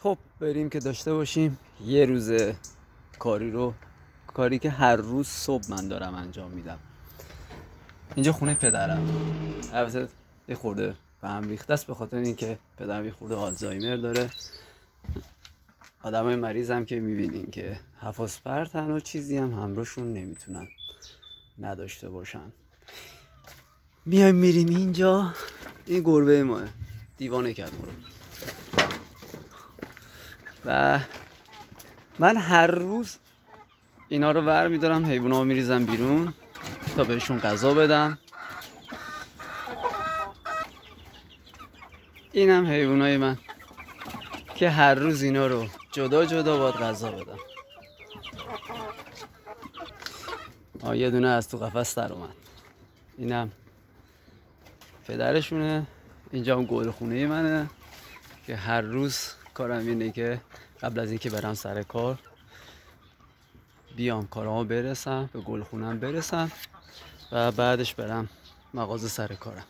خب بریم که داشته باشیم یه روز کاری که هر روز صبح من دارم انجام میدم. اینجا خونه پدرم. البته یه خورده به هم ریخته است به خاطر اینکه پدرم یه خورده آلزایمر داره. آدمای مریضم که میبینین که حواس پرتن و چیزی هم همراهشون نمیتونن نداشته باشن. میایم میریم اینجا. این گربه ماه دیوانه کرد ما رو. و من هر روز اینا رو ور میدارم، حیونا رو میریزم بیرون تا بهشون غذا بدم. اینم حیوانای من که هر روز اینا رو جدا جدا باید غذا بدم. یه دونه از تو قفس در اومد. اینم پدرشونه. اینجا هم گل خونه منه که هر روز کارم اینه که قبل از اینکه برم سر کار بیام کارامو برسم، به گل خونم برسم و بعدش برم مغازه سر کارم.